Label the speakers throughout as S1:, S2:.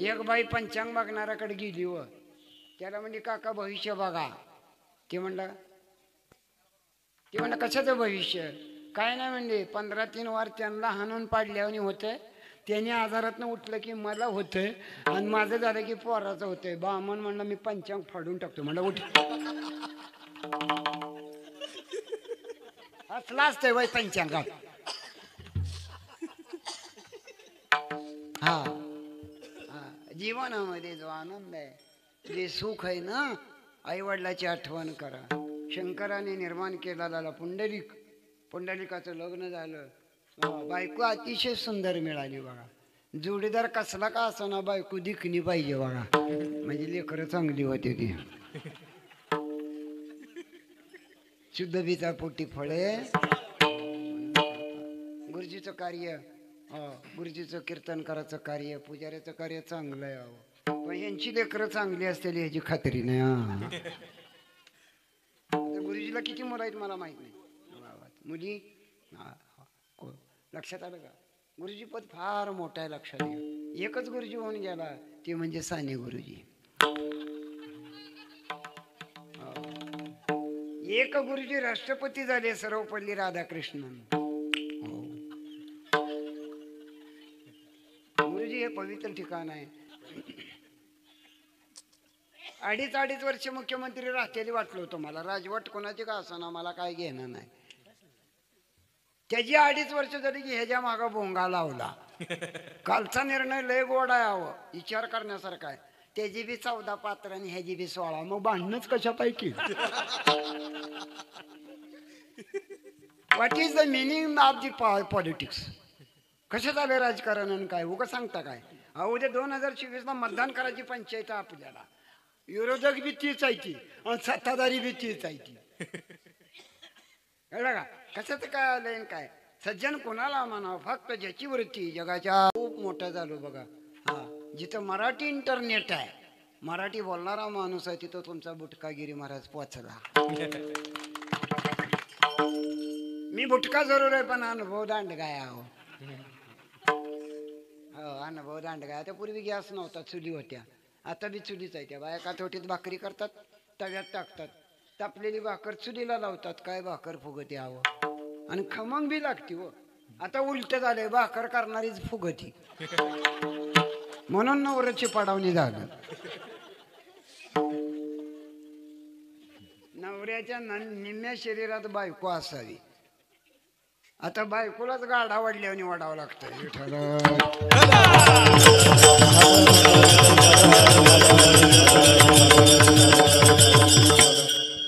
S1: एक बाई पंचांग बघणाऱ्याकडे गेली व त्याला म्हणजे काका भविष्य बघा. ते म्हणलं कशाचं भविष्य? काय नाही म्हणले 15 वार त्यांना हाणून पाडल्याने होतंय, त्याने आजारातनं उठलं की मला होतंय आणि माझं झालं की पोराचं होतंय. बामण म्हणलं मी पंचांग फाडून टाकतो. म्हणलं उठ. असला असतंय वय पंचांगात. हा जीवनामध्ये जो आनंद आहे, जे सुख आहे ना, आई वडिलाची आठवण करा. शंकराने निर्माण केलेला पुंडलिकाचं लग्न झालं, बायको अतिशय सुंदर मिळाली बघा. जोडीदार कसला का असना बायको दिखणी पाहिजे बघा, म्हणजे लेकरं चांगली होते ती. शुद्ध बीचा पोटी फळे. गुरुजीचं कार्य, गुरुजीचं कीर्तन करायचं कार्य, पुजाऱ्याचं कार्य चांगलं आहे. पण यांची लेकरं चांगली असतील ह्याची खात्री नाही. गुरुजीला किती मुलं आहेत मला माहित नाही. मुली लक्षात आलं का? गुरुजी पद फार मोठा आहे, लक्षात घ्या. एकच गुरुजी होऊन गेला, ते म्हणजे साने गुरुजी. एक गुरुजी राष्ट्रपती झाले, सर्वपल्ली राधाकृष्णन. गुरुजी हे पवित्र ठिकाण आहे. 2.5 वर्ष मुख्यमंत्री राहतेली वाटलं होतं मला. राजवट कोणाची का असना, मला काय घेणं नाही. त्याची 2.5 वर्ष झाली की ह्याच्या मागं भोंगा लावला. कालचा निर्णय लय गोडा यावं, विचार करण्यासारखा आहे. त्याची बी 14 पात्र आणि ह्याची बी 16. मग भांडणच कशापैकी? What is the meaning of the politics? कसं झालं राजकारण आणि काय उगा सांगता काय? उद्या 2024 मतदान करायची पंचायत आपल्याला. विरोधक बी तीच आहे ती आणि सत्ताधारी बी तीच आहे ती. कळलं का? कशाचं काय आलंय काय? सज्जन कोणाला म्हणावं? फक्त ज्याची वृत्ती जगाच्या खूप मोठं झालो बघा. जिथं मराठी इंटरनेट आहे, मराठी बोलणारा माणूस आहे, तिथं तुमचा बुटकागिरी महाराज पोचला. मी बुटका जरूर आहे पण अनुभव दांडगाया. अनुभव दांडगाया. त्या पूर्वी गॅस नव्हता, चुली होत्या. आता बी चुलीच आहे. त्या बाया काथोटीत भाकरी करतात, तव्यात टाकतात, तापलेली भाकर चुलीला लावतात. काय भाकर फुगती हवं आणि खमंग बी लागती हो. आता उलट झालंय, भाकर करणारीच फुगती. म्हणून नवऱ्याची पडावणी झालं. नवऱ्याच्या निम्म्या शरीरात बायको असावी. आता बायकोलाच गाडा वडल्याने वाढावं लागतं.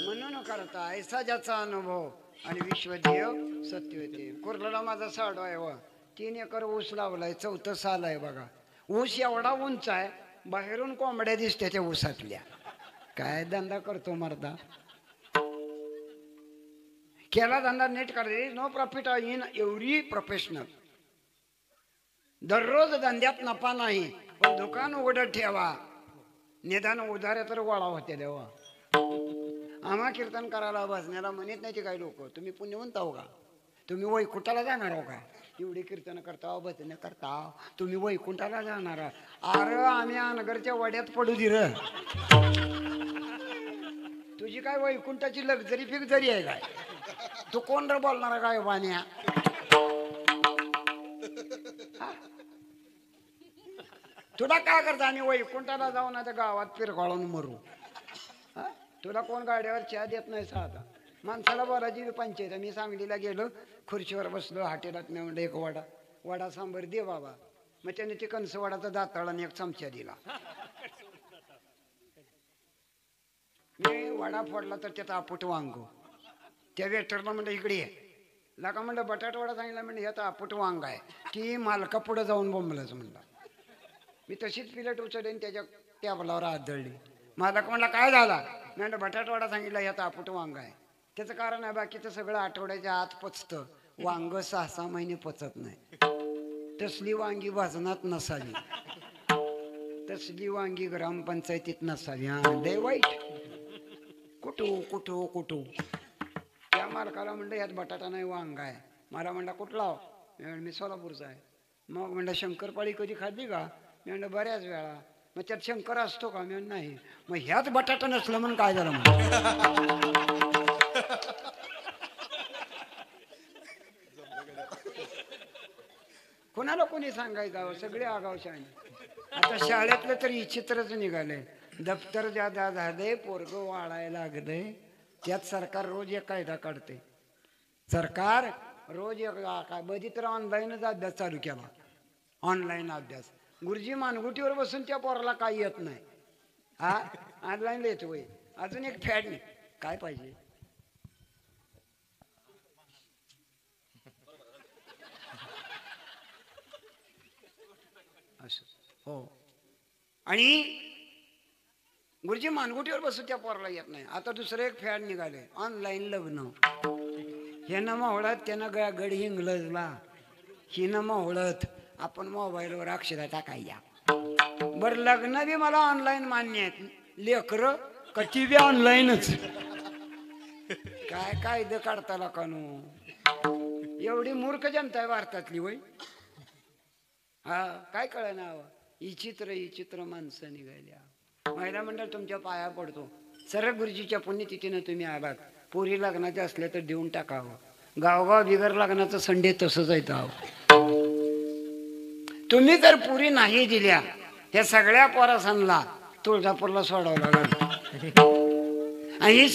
S1: म्हणून करता ऐसा ज्याचा अनुभव आणि विश्वदेव सत्यवते. कुर्ला माझा साडू आहे व 3 एकर ऊस लावलाय. 4थं साल आहे बघा. ऊस एवढा उंच आहे, बाहेरून कोंबड्या दिसते त्या ऊसातल्या. काय धंदा करतो मर्दा? केला धंदा नीट करायचा. No profit in every professional. दररोज धंद्यात नफा नाही, पण दुकान उघडत ठेवा. निदान उधाऱ्या तर गोळा होते देवा. आम्हा कीर्तन करायला बसण्याला म्हणत नाही ते काही लोक. तुम्ही पुण्यवंत आहो का? तुम्ही वैकुंठाला जाणार हो का? एवढी कीर्तन करता, भजन करता, तुम्ही वैकुंठाला जाणार? अरे आम्ही अनगरच्या वड्यात पडू दिर. तुझी काय वैकुंठाची लक्झरी फिक्झरी आहे काय? तू कोण रे बोलणार काय वाण्या? तुला काय करता? आम्ही वैकुंठाला जाऊ ना, त्या गावात पिरघळून मरू. तुला कोण गाड्यावर चहा देत नाही साधा. माणसाला बोलायची पंचायत. मी सांगलीला गेलो, खुर्चीवर बसलो, हॉटेलात मी म्हणलं एक वडा सांबर दे बाबा. मग त्याने ते कणसवडाचा दाताळा आणि 1 चमचा दिला. मी वडा फोडला तर त्याचा आपुट वांग. त्या वेटरला म्हणलं इकडे ये. लागा म्हणलं बटाटा वडा सांगितला. म्हणलं याचा आपुट वांग आहे. ती मालका पुढे जाऊन बोंबलाच म्हणला. मी तशीच प्लेट उचलली आणि त्याच्या टेबलावर आदळली. मालक म्हणला काय झाला? म्हणलं बटाटा वडा सांगितला, याचा आपुट वांग आहे. त्याचं कारण आहे बाकीचं सगळं आठवड्याच्या आत पचतं, वांग 6-6 महिने पचत नाही. तसली वांगी वजनात नसावी, तसली वांगी ग्रामपंचायतीत नसावी. लय वाईट. कुठू त्या मालकाला म्हणलं यात बटाटा नाही वांग आहे. मला म्हणला कुठला? मी सोलापूरचा आहे. मग म्हणलं शंकरपाळी कधी खाल्ली का? मी म्हणलं बऱ्याच वेळा. मग त्यात शंकर असतो का? मी म्हणलं नाही. मग ह्याच बटाटा नसलं म्हणून काय झालं म्हणून. कोणाला कोणी सांगायचं? सगळे आगावशाने. आता शाळेतलं तरी चित्रच निघालंय. दप्तर ज्यादा झालंय, पोरग वाढायला लागलंय. त्यात सरकार रोज एक कायदा काढते. सरकार रोज एक काय बधी तर ऑनलाईनच अभ्यास चालू केला. ऑनलाईन अभ्यास. गुरुजी मानगुटीवर बसून त्या पोराला काही येत नाही. हा ऑनलाईन येतो वय. अजून एक फॅड नाही. काय पाहिजे? हो. आणि गुरुजी मानगुटीवर बसून त्या पोराला येत नाही. आता दुसरं एक फॅड निघाले, ऑनलाईन लग्न. हे ना मावळत त्यानं गड हिंगलजला, ही ना मावळत आपण मोबाईलवर अक्षरा टाकायच्या. बरं लग्न बी मला ऑनलाईन मान्य आहेत. लेकर कधी बी ऑनलाईनच. काय कायदे काढता लोकांनो. एवढी मूर्ख जनता आहे भारतातली वय. हा काय कळ ना. विचित्र माणसं निघाल्या. महिला मंडळ तुमच्या पाया पडतो. सरळ गुरुजीच्या पुण्यतिथीनं तुम्ही आलात. पोरी लग्नाचे असले तर देऊन टाकावं. गावगाव बिगर लग्नाचं संडे तसंच आहे. तुम्ही जर पुरी नाही दिल्या, ह्या सगळ्या पोरासांना तुळजापूरला सोडावं लागलं. आणि